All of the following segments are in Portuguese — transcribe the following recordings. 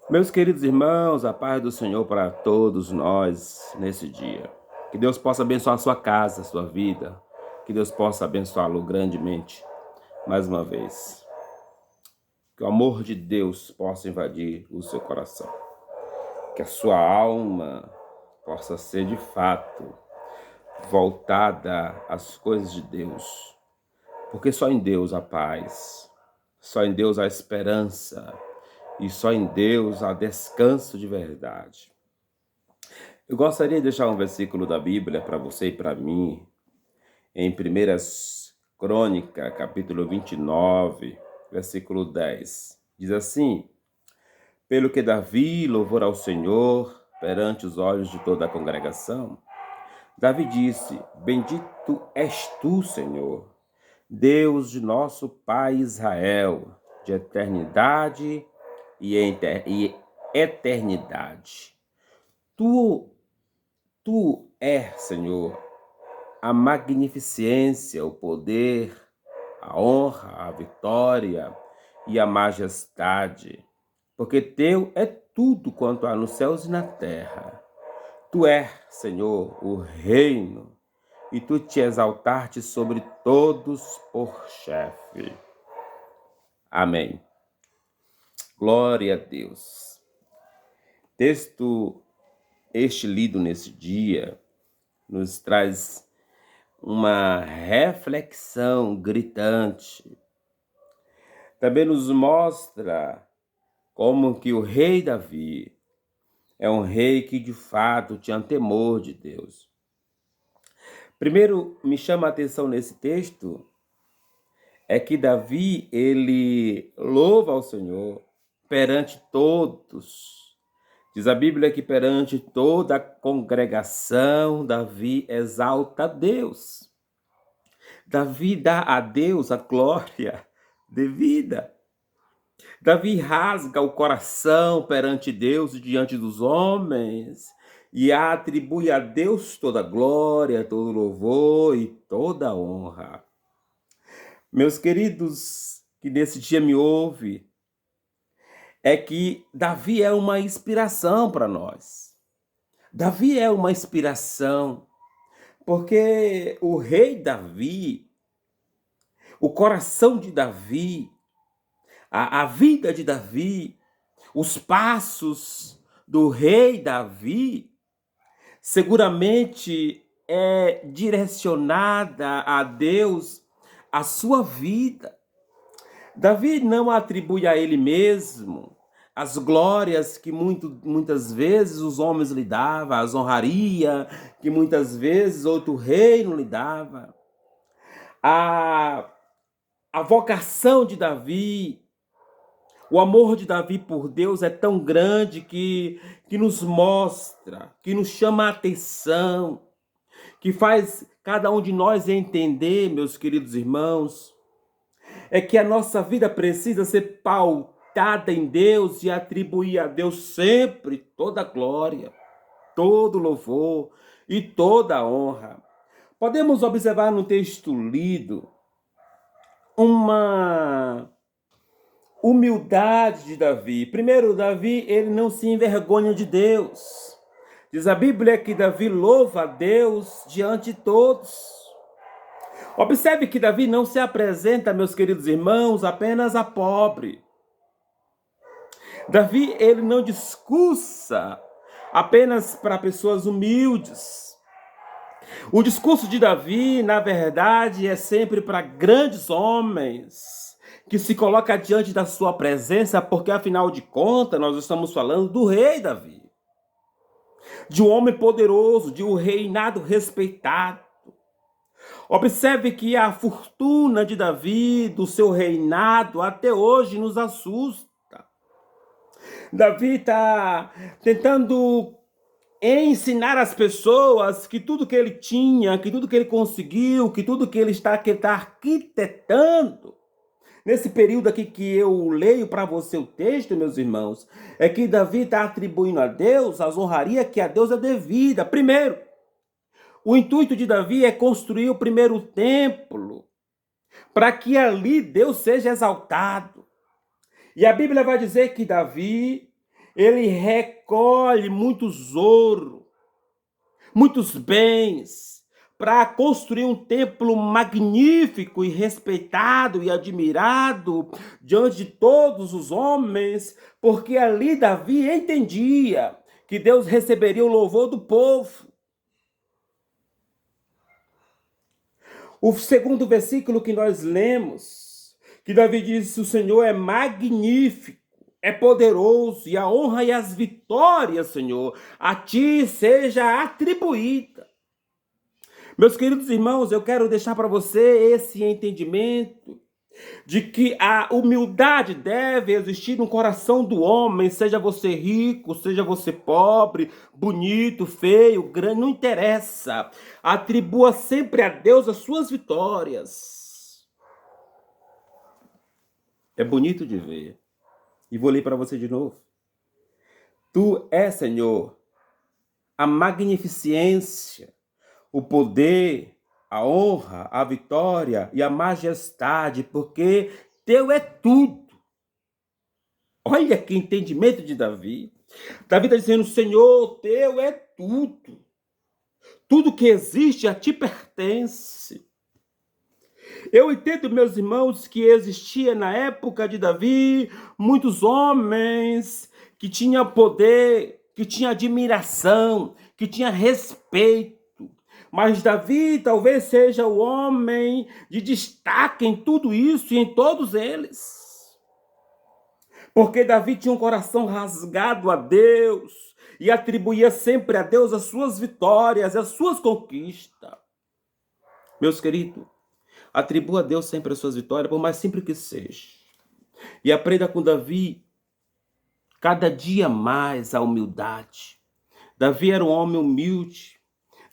Meus queridos irmãos, a paz do Senhor para todos nós nesse dia. Que Deus possa abençoar a sua casa, a sua vida. Que Deus possa abençoá-lo grandemente, mais uma vez. Que o amor de Deus possa invadir o seu coração. Que a sua alma possa ser de fato voltada às coisas de Deus. Porque só em Deus há paz, só em Deus há esperança e só em Deus há descanso de verdade. Eu gostaria de deixar um versículo da Bíblia para você e para mim, em 1 Crônica, capítulo 29, versículo 10. Diz assim: Pelo que Davi louvou ao Senhor perante os olhos de toda a congregação, Davi disse: Bendito és tu, Senhor, Deus de nosso Pai Israel, de eternidade e eternidade. Tu és, Senhor, a magnificência, o poder, a honra, a vitória e a majestade, porque teu é tudo quanto há nos céus e na terra. Tu és, Senhor, o reino, e tu te exaltaste sobre todos por chefe. Amém. Glória a Deus. Texto este lido nesse dia nos traz uma reflexão gritante. Também nos mostra como que o rei Davi é um rei que de fato tinha temor de Deus. Primeiro me chama a atenção nesse texto é que Davi, ele louva ao Senhor perante todos. Diz a Bíblia que perante toda a congregação, Davi exalta a Deus. Davi dá a Deus a glória devida. Davi rasga o coração perante Deus e diante dos homens e atribui a Deus toda a glória, todo louvor e toda a honra. Meus queridos que nesse dia me ouvem, é que Davi é uma inspiração para nós. Davi é uma inspiração, porque o rei Davi, o coração de Davi, a vida de Davi, os passos do rei Davi, seguramente é direcionada a Deus a sua vida. Davi não atribui a ele mesmo as glórias que muitas vezes os homens lhe davam, as honraria que muitas vezes outro reino lhe dava. A vocação de Davi, o amor de Davi por Deus é tão grande que nos mostra, que nos chama a atenção, que faz cada um de nós entender, meus queridos irmãos, é que a nossa vida precisa ser pautada em Deus e atribuir a Deus sempre toda a glória, todo o louvor e toda a honra. Podemos observar no texto lido uma humildade de Davi. Primeiro, Davi, ele não se envergonha de Deus. Diz a Bíblia que Davi louva a Deus diante de todos. Observe que Davi não se apresenta, meus queridos irmãos, apenas a pobre. Davi, ele não discursa apenas para pessoas humildes. O discurso de Davi, na verdade, é sempre para grandes homens que se colocam diante da sua presença, porque afinal de contas nós estamos falando do rei Davi, de um homem poderoso, de um reinado respeitado. Observe que a fortuna de Davi, do seu reinado, até hoje nos assusta. Davi está tentando ensinar às pessoas que tudo que ele tinha, que tudo que ele conseguiu, que tudo que ele está arquitetando, nesse período aqui que eu leio para você o texto, meus irmãos, é que Davi está atribuindo a Deus as honrarias que a Deus é devida. Primeiro, o intuito de Davi é construir o primeiro templo, para que ali Deus seja exaltado. E a Bíblia vai dizer que Davi, ele recolhe muitos ouro, muitos bens, para construir um templo magnífico e respeitado e admirado diante de todos os homens, porque ali Davi entendia que Deus receberia o louvor do povo. O segundo versículo que nós lemos, que Davi disse: o Senhor é magnífico, é poderoso, e a honra e as vitórias, Senhor, a ti seja atribuída. Meus queridos irmãos, eu quero deixar para você esse entendimento de que a humildade deve existir no coração do homem, seja você rico, seja você pobre, bonito, feio, grande, não interessa. Atribua sempre a Deus as suas vitórias. É bonito de ver. E vou ler para você de novo. Tu és, Senhor, a magnificência, o poder, a honra, a vitória e a majestade, porque teu é tudo. Olha que entendimento de Davi. Davi está dizendo: Senhor, teu é tudo. Tudo que existe a ti pertence. Eu entendo, meus irmãos, que existia na época de Davi muitos homens que tinham poder, que tinham admiração, que tinham respeito. Mas Davi talvez seja o homem de destaque em tudo isso e em todos eles. Porque Davi tinha um coração rasgado a Deus e atribuía sempre a Deus as suas vitórias, as suas conquistas. Meus queridos, atribua a Deus sempre as suas vitórias, por mais simples que seja. E aprenda com Davi cada dia mais a humildade. Davi era um homem humilde.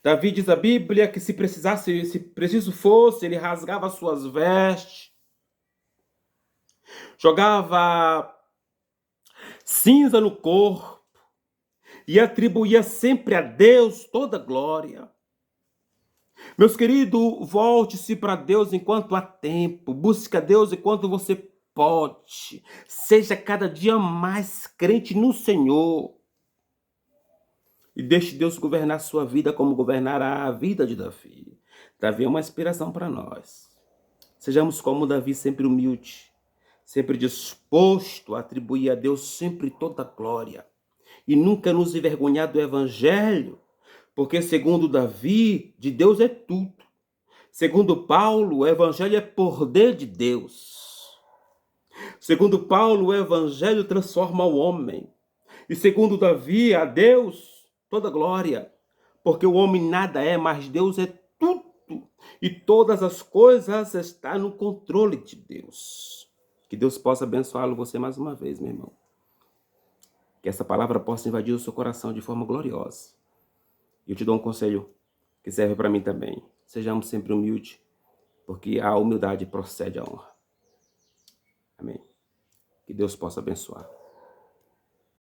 Davi diz a Bíblia que se preciso fosse, ele rasgava suas vestes, jogava cinza no corpo e atribuía sempre a Deus toda a glória. Meus queridos, volte-se para Deus enquanto há tempo. Busque a Deus enquanto você pode. Seja cada dia mais crente no Senhor. E deixe Deus governar sua vida como governará a vida de Davi. Davi é uma inspiração para nós. Sejamos como Davi, sempre humilde, sempre disposto a atribuir a Deus sempre toda a glória. E nunca nos envergonhar do Evangelho, porque segundo Davi, de Deus é tudo. Segundo Paulo, o Evangelho é poder de Deus. Segundo Paulo, o Evangelho transforma o homem. E segundo Davi, a Deus toda glória, porque o homem nada é, mas Deus é tudo. E todas as coisas estão no controle de Deus. Que Deus possa abençoá-lo você mais uma vez, meu irmão. Que essa palavra possa invadir o seu coração de forma gloriosa. E eu te dou um conselho que serve para mim também. Sejamos sempre humildes, porque a humildade procede à honra. Amém. Que Deus possa abençoar.